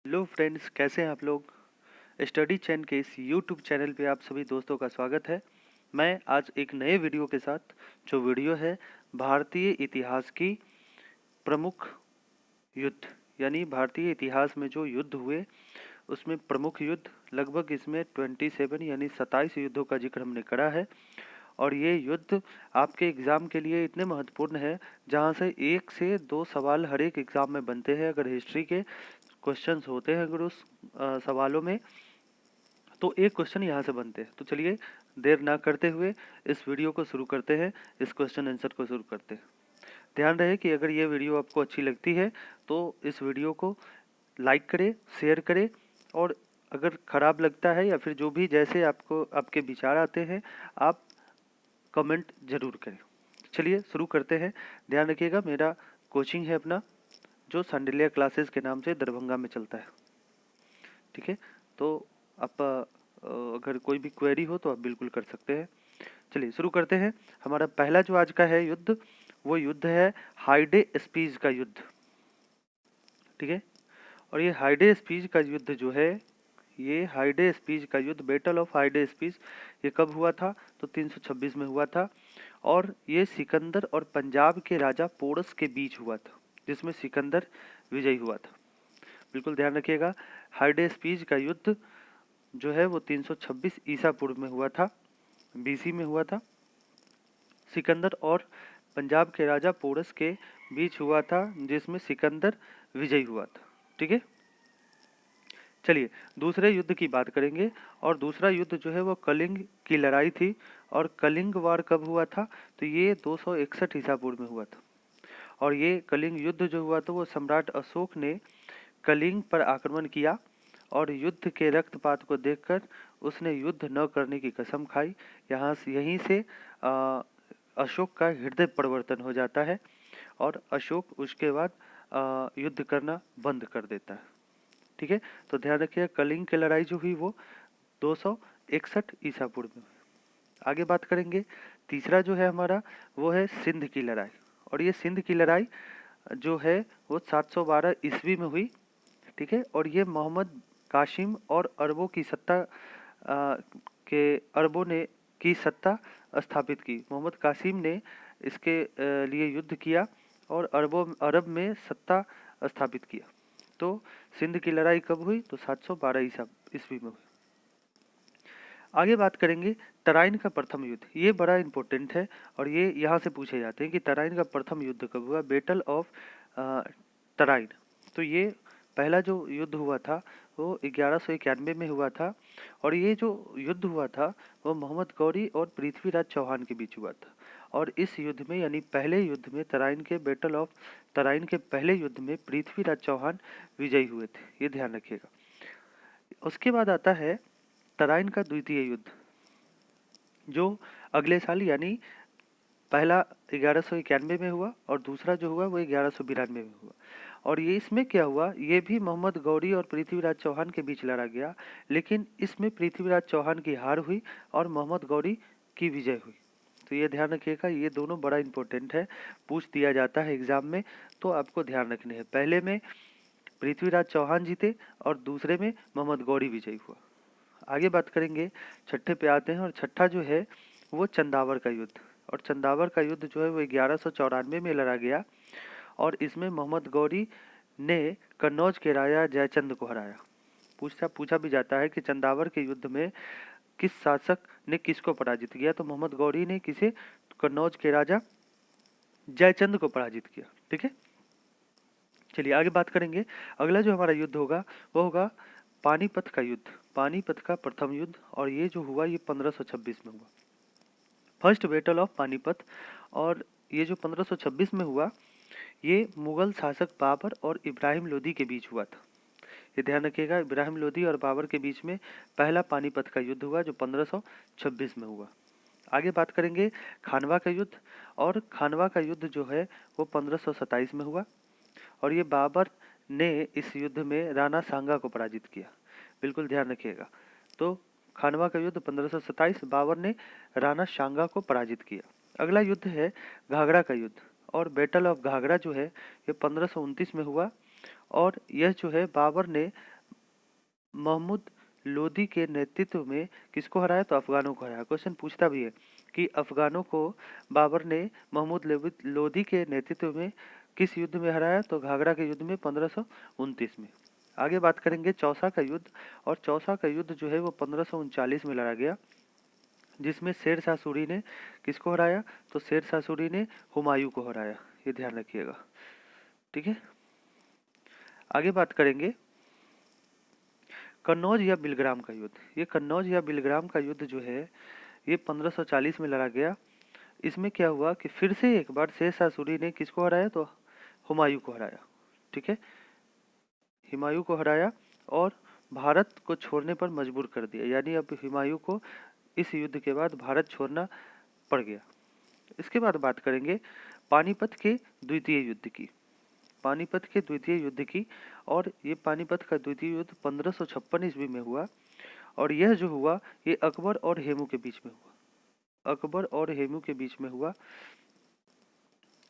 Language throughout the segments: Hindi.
हेलो फ्रेंड्स, कैसे हैं आप लोग। स्टडी चैन के इस यूट्यूब चैनल पे आप सभी दोस्तों का स्वागत है। मैं आज एक नए वीडियो के साथ, जो वीडियो है भारतीय इतिहास की प्रमुख युद्ध, यानी भारतीय इतिहास में जो युद्ध हुए उसमें प्रमुख युद्ध, लगभग इसमें 27 यानी 27 युद्धों का जिक्र हमने करा है। और ये युद्ध आपके एग्ज़ाम के लिए इतने महत्वपूर्ण है जहाँ से 1 से 2 सवाल हर एक एग्ज़ाम में बनते हैं। अगर हिस्ट्री के क्वेश्चंस होते हैं अगर उस सवालों में, तो एक क्वेश्चन यहाँ से बनते हैं। तो चलिए देर ना करते हुए इस वीडियो को शुरू करते हैं, इस क्वेश्चन आंसर को शुरू करते हैं। ध्यान रहे कि अगर ये वीडियो आपको अच्छी लगती है तो इस वीडियो को लाइक करें, शेयर करें, और अगर ख़राब लगता है या फिर जो भी जैसे आपको आपके विचार आते हैं आप कमेंट ज़रूर करें। चलिए शुरू करते हैं। ध्यान रखिएगा, मेरा कोचिंग है अपना, जो सांडिल्या क्लासेस के नाम से दरभंगा में चलता है। ठीक है, तो आप अगर कोई भी क्वेरी हो तो आप बिल्कुल कर सकते हैं। चलिए शुरू करते हैं। हमारा पहला जो आज का है युद्ध, वो युद्ध है हाइडे स्पीज का युद्ध। ठीक है, और ये हाइडे स्पीज का युद्ध जो है, ये हाइडे स्पीज का युद्ध, बैटल ऑफ हाइडे स्पीज, ये कब हुआ था? तो 326 में हुआ था। और ये सिकंदर और पंजाब के राजा पोरस के बीच हुआ था, जिसमें सिकंदर विजयी हुआ था। बिल्कुल ध्यान रखिएगा, हाइडे स्पीज का युद्ध जो है वो 326 ईसा पूर्व में हुआ था, बीसी में हुआ था। सिकंदर और पंजाब के राजा पोरस के बीच हुआ था, जिसमें सिकंदर विजयी हुआ था। ठीक है, चलिए दूसरे युद्ध की बात करेंगे। और दूसरा युद्ध जो है वो कलिंग की लड़ाई थी। और कलिंग वार कब हुआ था? तो ये 261 ईसा पूर्व में हुआ था। और ये कलिंग युद्ध जो हुआ था वो सम्राट अशोक ने कलिंग पर आक्रमण किया, और युद्ध के रक्तपात को देखकर उसने युद्ध न करने की कसम खाई। यहीं से अशोक का हृदय परिवर्तन हो जाता है, और अशोक उसके बाद युद्ध करना बंद कर देता है। ठीक है, तो ध्यान रखिए, कलिंग की लड़ाई जो हुई वो 261 ईसा पूर्व में। आगे बात करेंगे। तीसरा जो है हमारा, वो है सिंध की लड़ाई। और ये सिंध की लड़ाई जो है वो 712 ईस्वी में हुई। ठीक है, और ये मोहम्मद कासिम और अरबों की सत्ता के अरबों ने की सत्ता स्थापित की। मोहम्मद कासिम ने इसके लिए युद्ध किया और अरब में सत्ता स्थापित किया। तो सिंध की लड़ाई कब हुई? तो 712 ईसा ईस्वी में हुई। आगे बात करेंगे तराइन का प्रथम युद्ध। ये बड़ा इंपॉर्टेंट है और ये यहाँ से पूछे जाते हैं कि तराइन का प्रथम युद्ध कब हुआ, बैटल ऑफ तराइन। तो ये पहला जो युद्ध हुआ था वो 1191 में हुआ था। और ये जो युद्ध हुआ था वो मोहम्मद गौरी और पृथ्वीराज चौहान के बीच हुआ था। और इस युद्ध में, यानी पहले युद्ध में, तराइन के बैटल ऑफ तराइन के पहले युद्ध में पृथ्वीराज चौहान विजयी हुए थे। ये ध्यान रखिएगा। उसके बाद आता है तराइन का द्वितीय युद्ध, जो अगले साल, यानी पहला 1191 में हुआ और दूसरा जो हुआ वो 1192 में हुआ। और ये इसमें क्या हुआ, ये भी मोहम्मद गौरी और पृथ्वीराज चौहान के बीच लड़ा गया, लेकिन इसमें पृथ्वीराज चौहान की हार हुई और मोहम्मद गौरी की विजय हुई। तो ये ध्यान रखिएगा, ये दोनों बड़ा इंपॉर्टेंट है, पूछ दिया जाता है एग्जाम में, तो आपको ध्यान रखने हैं। पहले में पृथ्वीराज चौहान जीते और दूसरे में मोहम्मद गौरी विजयी हुआ। आगे बात करेंगे, छठे पे आते हैं। और छठा जो है वो चंदावर का युद्ध। और चंदावर का युद्ध जो है वो 1194 में लड़ा गया, और इसमें मोहम्मद गौरी ने कन्नौज के राजा जयचंद को हराया। पूछा भी जाता है कि चंदावर के युद्ध में किस शासक ने किसको पराजित किया? तो मोहम्मद गौरी ने किसे? कन्नौज के राजा जयचंद को पराजित किया। ठीक है, चलिए आगे बात करेंगे। अगला जो हमारा युद्ध होगा वो होगा पानीपत का युद्ध, पानीपत का प्रथम युद्ध। और ये जो हुआ ये 1526 में हुआ, फर्स्ट बैटल ऑफ पानीपत। और ये जो 1526 में हुआ, ये मुगल शासक बाबर और इब्राहिम लोदी के बीच हुआ था। ये ध्यान रखिएगा, इब्राहिम लोदी और बाबर के बीच में पहला पानीपत का युद्ध हुआ, जो 1526 में हुआ। आगे बात करेंगे खानवा का युद्ध। और खानवा का युद्ध जो है वो 1527 में हुआ, और ये बाबर ने इस युद्ध में राणा सांगा को पराजित किया। बिल्कुल ध्यान रखिएगा। तो खानवा का युद्ध 1527, बाबर ने राणा सांगा को पराजित किया। अगला युद्ध है घाघरा का युद्ध। और बैटल ऑफ घाघरा जो है ये 1529 में हुआ, और यह जो है बाबर ने महमूद लोदी के नेतृत्व में किसको हराया? तो अफगानों को हराया। क्वेश्चन पूछता भी है कि अफगानों को बाबर ने महमूद लोदी के नेतृत्व में किस युद्ध में हराया? तो घाघरा के युद्ध में 1529 में। आगे बात करेंगे चौसा का युद्ध, और चौसा का युद्ध जो है वो 1539 में लड़ा गया, जिसमें शेर शाह सूरी ने किसको हराया? तो शेर शाह सूरी ने हुमायूं को हराया। ये ध्यान रखिएगा, ठीक है। आगे बात करेंगे कन्नौज या बिलग्राम का युद्ध। ये कन्नौज या बिलग्राम का युद्ध जो है ये 1540 में लड़ा गया। इसमें क्या हुआ कि फिर से एक बार शेर शाह सूरी ने किसको हराया? तो हुमायूं को हराया, ठीक है। हुमायूं को हराया और भारत को छोड़ने पर मजबूर कर दिया, यानी अब हुमायूं को इस युद्ध के बाद भारत छोड़ना पड़ गया। इसके बाद बात करेंगे पानीपत के द्वितीय युद्ध की। पानीपत के द्वितीय युद्ध की, और ये पानीपत का द्वितीय युद्ध 1556 ईस्वी में हुआ, और यह जो हुआ ये अकबर और हेमू के बीच में हुआ। अकबर और हेमू के बीच में हुआ।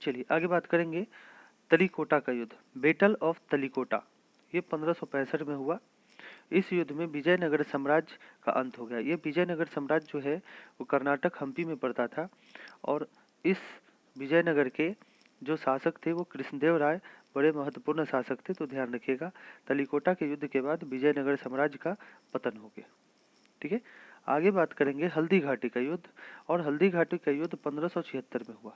चलिए आगे बात करेंगे तलीकोटा का युद्ध, बैटल ऑफ तलीकोटा। ये 1565 में हुआ। इस युद्ध में विजयनगर साम्राज्य का अंत हो गया। ये विजयनगर साम्राज्य जो है वो कर्नाटक हम्पी में पड़ता था, और इस विजयनगर के जो शासक थे वो कृष्णदेव राय बड़े महत्वपूर्ण शासक थे। तो ध्यान रखिएगा, तलीकोटा के युद्ध के बाद विजयनगर साम्राज्य का पतन हो गया, ठीक है। आगे बात करेंगे हल्दी घाटी का युद्ध, और हल्दी घाटी का युद्ध 1576 में हुआ।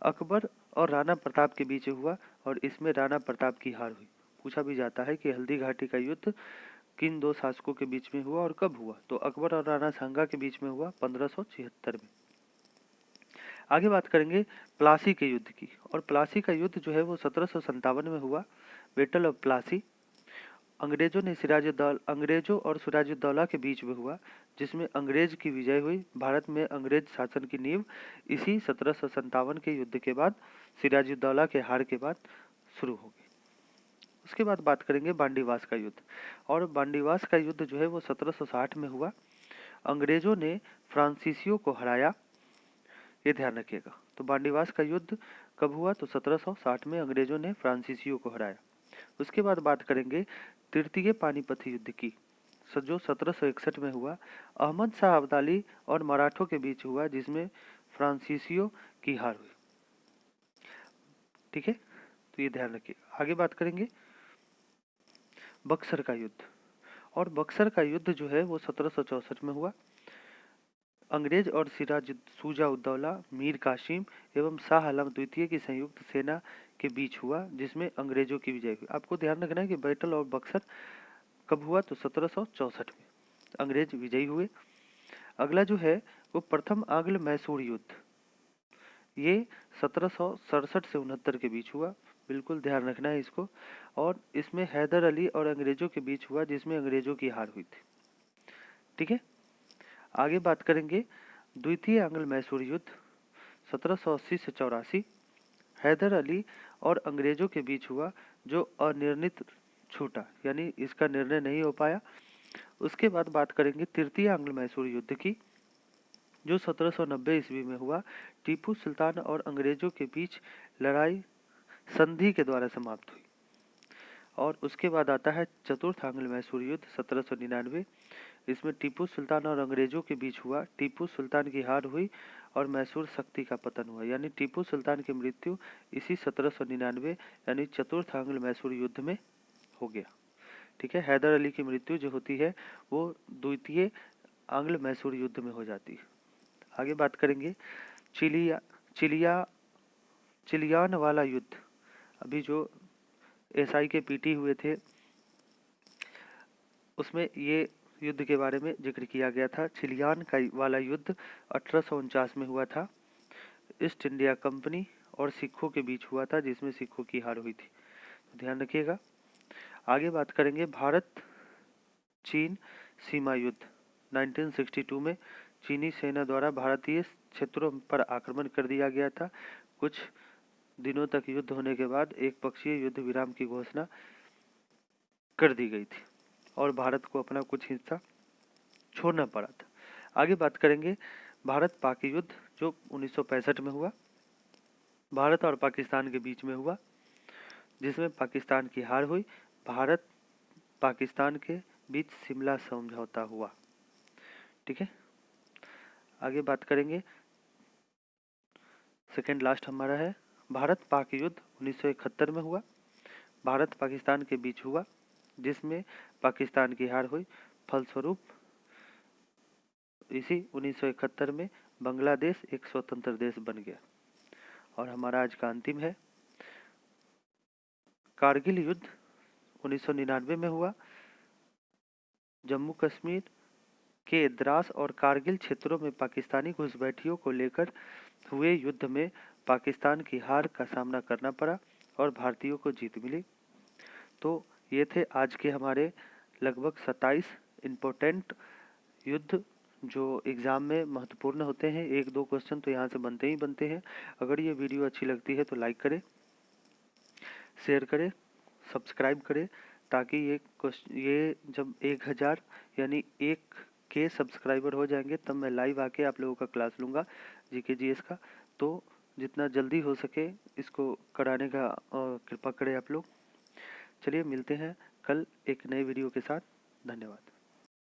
अकबर और राणा प्रताप के बीच हुआ, और इसमें राणा प्रताप की हार हुई। पूछा भी जाता है कि हल्दी घाटी का युद्ध किन दो शासकों के बीच में हुआ और कब हुआ? तो अकबर और राणा सांगा के बीच में हुआ 1576 में। आगे बात करेंगे प्लासी के युद्ध की, और प्लासी का युद्ध जो है वो 1757 में हुआ, बैटल ऑफ प्लासी। अंग्रेजों और सिराजुद्दौला के बीच में हुआ, जिसमें अंग्रेज की विजय हुई। भारत में अंग्रेज शासन की नींव इसी 1757 के युद्ध के बाद, सिराजुद्दौला के हार के बाद शुरू हो गई। उसके बाद बात करेंगे बांडीवास का युद्ध, और बांडीवास का युद्ध जो है वो 1760 में हुआ। अंग्रेजों ने फ्रांसीसियों को हराया, ये ध्यान रखिएगा। तो बांडीवास का युद्ध कब हुआ? तो 1760 में अंग्रेजों ने फ्रांसीसियों को हराया। उसके बाद बात करेंगे तृतीय पानीपत युद्ध की, जो 1761 में हुआ। अहमद शाह अब्दाली और मराठों के बीच हुआ, जिसमें फ्रांसीसियों की हार हुई, ठीक है। तो ये ध्यान रखिएगा। आगे बात करेंगे बक्सर का युद्ध, और बक्सर का युद्ध जो है वो 1764 में हुआ। अंग्रेज और शुजा-उद-दौला, मीर कासिम एवं शाह आलम द्वितीय की संयुक्त सेना के बीच हुआ, जिसमें अंग्रेजों की विजय हुई। आपको ध्यान रखना है कि बैटल ऑफ बक्सर कब हुआ? तो 1764 में अंग्रेज विजयी हुए। अगला जो है वो प्रथम आंग्ल मैसूर युद्ध, ये 1767 से 69 के बीच हुआ। बिल्कुल ध्यान रखना है इसको। और इसमें हैदर अली और अंग्रेजों के बीच हुआ, जिसमें अंग्रेजों की हार हुई थी, ठीक है। आगे बात करेंगे द्वितीय आंग्ल मैसूर युद्ध 1780 से 84, हैदर अली और अंग्रेजों के बीच हुआ, जो अनिर्णित छूटा, यानी इसका निर्णय नहीं हो पाया। उसके बाद बात करेंगे तृतीय आंग्ल मैसूर युद्ध की, जो 1790 ईस्वी में हुआ। टीपू सुल्तान और अंग्रेजों के बीच लड़ाई संधि के द्वारा समाप्त हुई। और उसके बाद आता है चतुर्थ आंग्ल मैसूर युद्ध 1799। इसमें टीपू सुल्तान और अंग्रेजों के बीच हुआ। टीपू सुल्तान की हार हुई और मैसूर शक्ति का पतन हुआ, यानी टीपू सुल्तान की मृत्यु इसी 1799 यानी चतुर्थ आंग्ल मैसूर युद्ध में हो गया, ठीक है। हैदर अली की मृत्यु जो होती है वो द्वितीय आंग्ल मैसूर युद्ध में हो जाती है। आगे बात करेंगे चिलियान वाला युद्ध, अभी जो एसआई के पीटी हुए थे उसमें ये युद्ध के बारे में जिक्र किया गया था। चिलियान का वाला युद्ध 1849 में हुआ था। ईस्ट इंडिया कंपनी और सिखों के बीच हुआ था, जिसमें सिखों की हार हुई थी, तो ध्यान रखिएगा। आगे बात करेंगे भारत चीन सीमा युद्ध 1962 में चीनी सेना द्वारा भारतीय क्षेत्रों पर आक्रमण कर दिया गया था। कुछ दिनों तक युद्ध होने के बाद एक पक्षीय युद्ध विराम की घोषणा कर दी गई थी और भारत को अपना कुछ हिस्सा छोड़ना पड़ा था। आगे बात करेंगे भारत पाक युद्ध, जो 1965 में हुआ, भारत और पाकिस्तान के बीच में हुआ। जिसमें पाकिस्तान की हार हुई। भारत पाकिस्तान के बीच शिमला समझौता हुआ। ठीक है, आगे बात करेंगे। सेकेंड लास्ट हमारा है भारत पाक युद्ध 1971 में हुआ। भारत पाकिस्तान के बीच हुआ, जिसमें पाकिस्तान की हार हुई। फलस्वरूप इसी 1971 में बांग्लादेश एक स्वतंत्र देश बन गया। और हमारा आज का अंतिम है कारगिल युद्ध 1999 में हुआ। जम्मू कश्मीर के द्रास और कारगिल क्षेत्रों में पाकिस्तानी घुसपैठियों को लेकर हुए युद्ध में पाकिस्तान की हार का सामना करना पड़ा और भारतीयों को जीत मिली। तो ये थे आज के हमारे लगभग 27 इम्पोर्टेंट युद्ध जो एग्ज़ाम में महत्वपूर्ण होते हैं। एक दो क्वेश्चन तो यहाँ से बनते ही बनते हैं। अगर ये वीडियो अच्छी लगती है तो लाइक करें, शेयर करें, सब्सक्राइब करें, ताकि ये जब 1000 यानी 1K सब्सक्राइबर हो जाएंगे तब मैं लाइव आके आप लोगों का क्लास लूँगा जीके जीएस का। तो जितना जल्दी हो सके इसको कराने का कृपा करें आप लोग। चलिए मिलते हैं कल एक नए वीडियो के साथ। धन्यवाद।